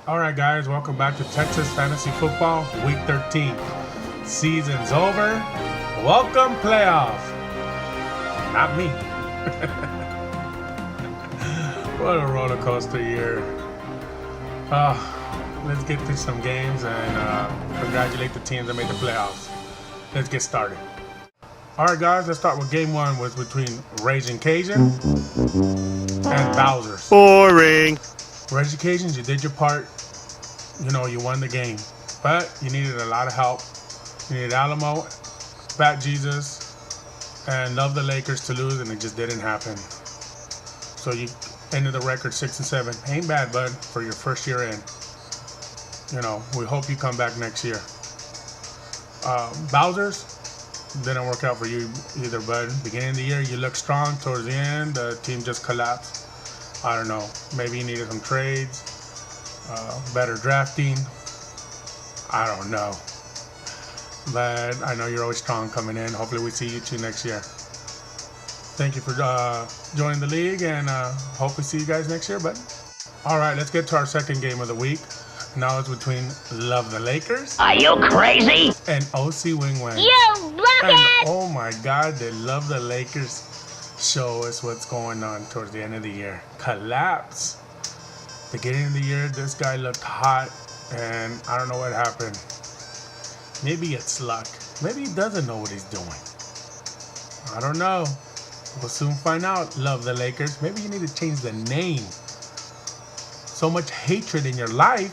All right, guys, welcome back to Texas Fantasy Football Week 13. Season's over. Welcome, playoff. Not me. What a roller coaster year. Let's get through some games and congratulate the teams that made the playoffs. Let's get started. All right, guys, let's start with game one, was between Raging Cajun and Bowser's. Boring. Raging Cajuns, you did your part. You know, you won the game, but you needed a lot of help. You needed Alamo, Fat Jesus, and Love the Lakers to lose, and it just didn't happen. So you ended the record 6-7. Ain't bad, bud, for your first year in. You know, we hope you come back next year. Bowser's didn't work out for you either, bud. Beginning of the year, you looked strong. Towards the end, the team just collapsed. I don't know. Maybe you needed some trades. Better drafting. I don't know. But I know you're always strong coming in. Hopefully we see you two next year. Thank you for joining the league, and hope we see you guys next year, bud. All right, let's get to our second game of the week. Now it's between Love the Lakers. Are you crazy? And OC Wing Wang. You blockhead! And oh my God, they Love the Lakers show us what's going on towards the end of the year. Collapse. Beginning of the year, this guy looked hot, and I don't know what happened. Maybe it's luck. Maybe he doesn't know what he's doing. I don't know. We'll soon find out, Love the Lakers. Maybe you need to change the name. So much hatred in your life,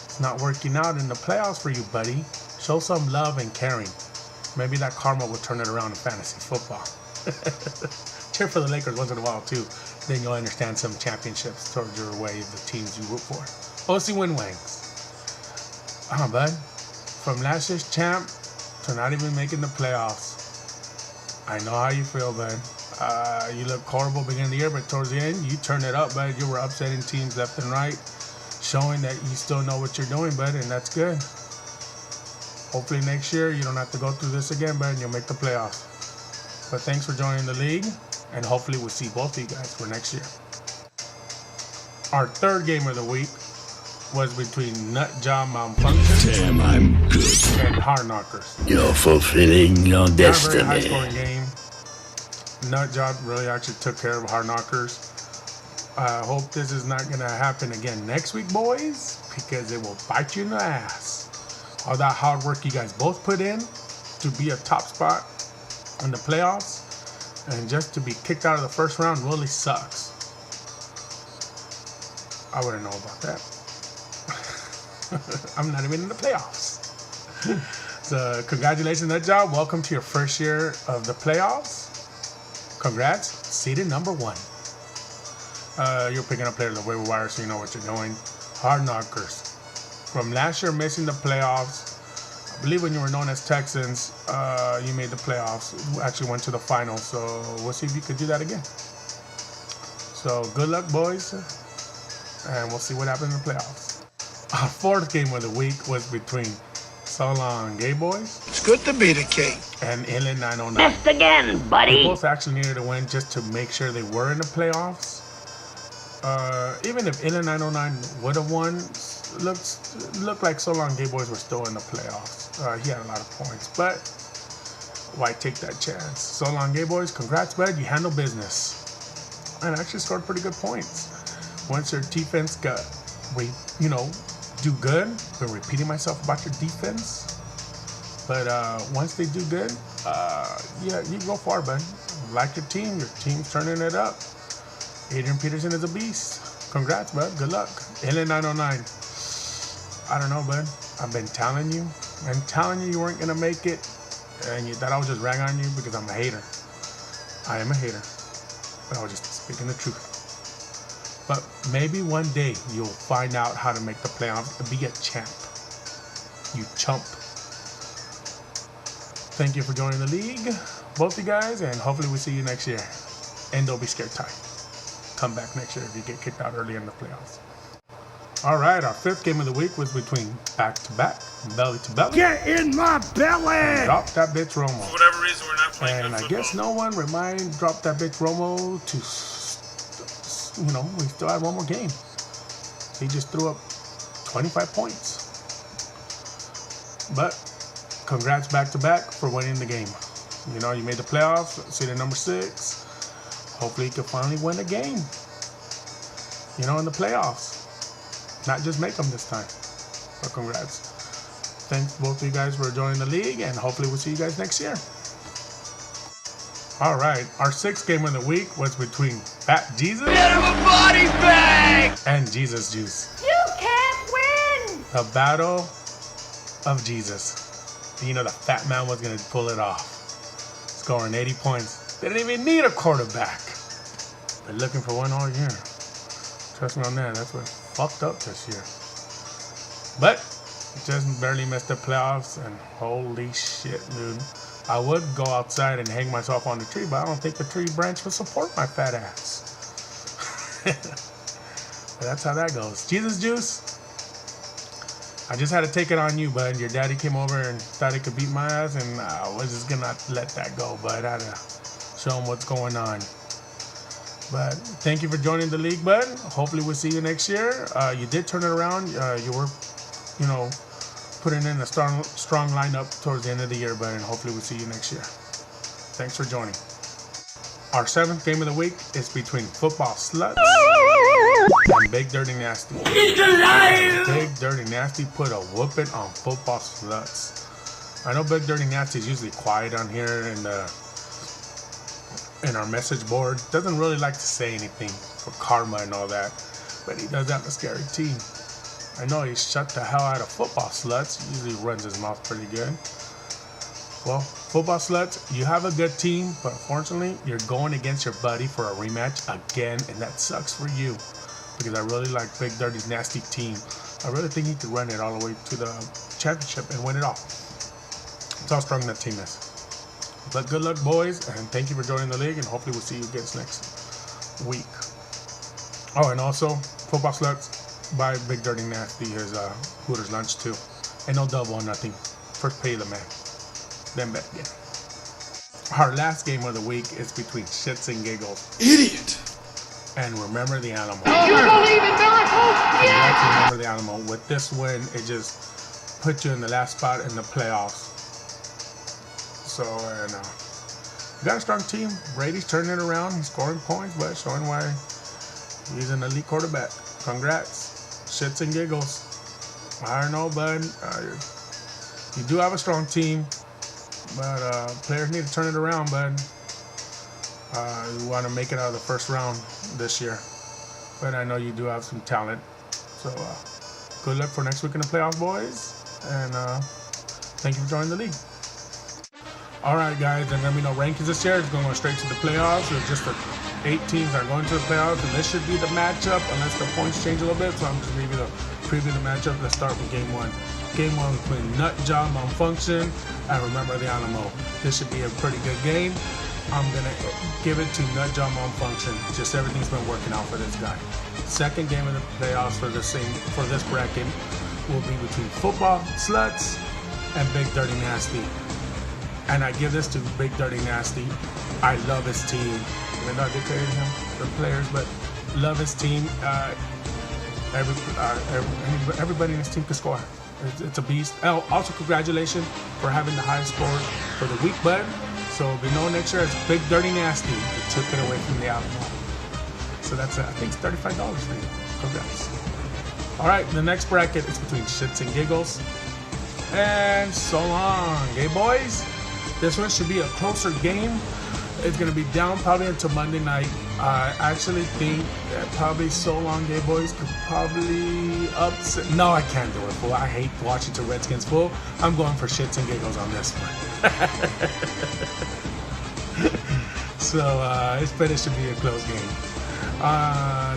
it's not working out in the playoffs for you, buddy. Show some love and caring. Maybe that karma will turn it around in fantasy football. Cheer for the Lakers once in a while, too. Then you'll understand some championships towards your way of the teams you root for. OC Win Wangs. Bud. From last year's champ to not even making the playoffs. I know how you feel, bud. You look horrible beginning of the year, but towards the end, you turned it up, bud. You were upsetting teams left and right, showing that you still know what you're doing, bud, and that's good. Hopefully next year, you don't have to go through this again, bud, and you'll make the playoffs. But thanks for joining the league, and hopefully we'll see both of you guys for next year. Our third game of the week was between Nutjob Malfunction Damn, I'm good. and Hard Knockers. You're fulfilling your Not a very destiny. high-scoring game. Nutjob really actually took care of Hard Knockers. I hope this is not going to happen again next week, boys, because it will bite you in the ass. All that hard work you guys both put in to be a top spot in the playoffs, and just to be kicked out of the first round really sucks. I wouldn't know about that. I'm not even in the playoffs. So congratulations, Nutjob. Welcome to your first year of the playoffs. Congrats, seeded number 1. You're picking up players on the waiver wire, so you know what you're doing. Hard Knockers. From last year missing the playoffs, I believe when you were known as Texans, you made the playoffs. You actually went to the finals, so we'll see if you could do that again. So good luck, boys, and we'll see what happens in the playoffs. Our fourth game of the week was between So Long Gay Boys It's good to be the king. and Inland 909. Missed again, They buddy. both actually needed to win just to make sure they were in the playoffs. Even if Inland 909 would have won, looked like So Long Gay Boys were still in the playoffs. He had a lot of points, but why take that chance? So Long Gay Boys, congrats, bud. You handle business and actually scored pretty good points. Once your defense got, do good. I've been repeating myself about your defense, but once they do good, yeah, you go far, bud. Like your team's turning it up. Adrian Peterson is a beast. Congrats, bud. Good luck. Inland 909. I don't know, bud. I've been telling you. I'm telling you weren't going to make it. And you thought I was just ragging on you because I'm a hater. I am a hater. But I was just speaking the truth. But maybe one day you'll find out how to make the playoffs and be a champ. You chump. Thank you for joining the league, both you guys, and hopefully we'll see you next year. And don't be scared, Ty. Come back next year if you get kicked out early in the playoffs. All right, our fifth game of the week was between back-to-back, belly-to-belly. Get in my belly! Drop that bitch Romo. For whatever reason, we're not playing And good I football. guess no one remind Drop That Bitch Romo to, we still had one more game. He just threw up 25 points. But congrats back to back for winning the game. You know, you made the playoffs, seeded number 6. Hopefully you can finally win a game, you know, in the playoffs. Not just make them this time. But congrats. Thanks both of you guys for joining the league, and hopefully we'll see you guys next year. All right, our 6th game of the week was between Fat Jesus and Jesus Juice. You can't win! The battle of Jesus. You know, the fat man was going to pull it off. Scoring 80 points. They didn't even need a quarterback. Been looking for one all year. Trust me on that. That's what fucked up this year. But just barely missed the playoffs, and holy shit, dude. I would go outside and hang myself on the tree, but I don't think the tree branch would support my fat ass. But that's how that goes. Jesus Juice, I just had to take it on you, bud. Your daddy came over and thought he could beat my ass, and I was just gonna let that go, but I had to show him what's going on. But thank you for joining the league, bud. Hopefully we'll see you next year. You did turn it around. You were, you know, putting in a strong lineup towards the end of the year, bud, and hopefully we'll see you next year. Thanks for joining. Our 7th game of the week is between Football Sluts and Big Dirty Nasty. Big Dirty Nasty put a whooping on Football Sluts. I know Big Dirty Nasty is usually quiet on here in our message board. Doesn't really like to say anything for karma and all that, but he does have a scary team. I know he shut the hell out of Football Sluts. He usually runs his mouth pretty good. Well, Football Sluts, you have a good team, but unfortunately, you're going against your buddy for a rematch again, and that sucks for you, because I really like Big Dirty's nasty team. I really think he could run it all the way to the championship and win it all. That's how strong that team is. But good luck, boys, and thank you for joining the league, and hopefully we'll see you guys next week. Oh, and also, Football Sluts, buy Big Dirty Nasty his Hooters lunch too. And no double or nothing. First pay the man, then bet again. Our last game of the week is between Shits and Giggles. Idiot! And Remember the Animal. You believe in miracles? Yeah! Remember the Animal. With this win, it just put you in the last spot in the playoffs. So, and you got a strong team. Brady's turning it around. He's scoring points, but showing why he's an elite quarterback. Congrats. Shits and Giggles. I don't know, bud. You do have a strong team, but players need to turn it around, bud. You want to make it out of the first round this year, but I know you do have some talent. So good luck for next week in the playoffs, boys, and thank you for joining the league. All right, guys, there's gonna be no rankings this year. It's going straight to the playoffs. It's just the 8 teams are going to the playoffs, and this should be the matchup unless the points change a little bit. So I'm just giving you the preview of the matchup. Let's start with game 1. Game 1 between Nut Job Malfunction and Remember the Animal. This should be a pretty good game. I'm gonna give it to Nut Job Malfunction. Just everything's been working out for this guy. Second game of the playoffs for this bracket will be between Football Sluts and Big Dirty Nasty. And I give this to Big Dirty Nasty. I love his team. Even though I did trade him, the players, but love his team. Everybody in his team can score. It's a beast. Oh, also congratulations for having the highest score for the week, bud. So it'll be known next year as Big Dirty Nasty. He took it away from the Alamo. So that's I think it's $35 for you. Congrats. All right, the next bracket is between Shits and Giggles and So Long, hey boys. This one should be a closer game. It's going to be down probably until Monday night. I actually think that probably So Long, Gay Boys could probably upset. No, I can't do it, fool. I hate Washington Redskins, fool. I'm going for Shits and Giggles on this one. So, it should be a close game.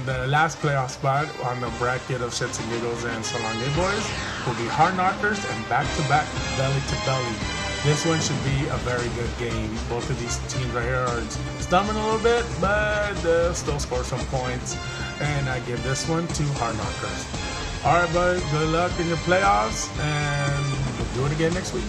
The last playoff spot on the bracket of Shits and Giggles and So Long, Gay Boys will be Hard Knockers and back-to-back belly to belly. This one should be a very good game. Both of these teams right here are stumbling a little bit, but they'll still score some points. And I give this one to Hard Knockers. All right, buddy. Good luck in your playoffs, and we'll do it again next week.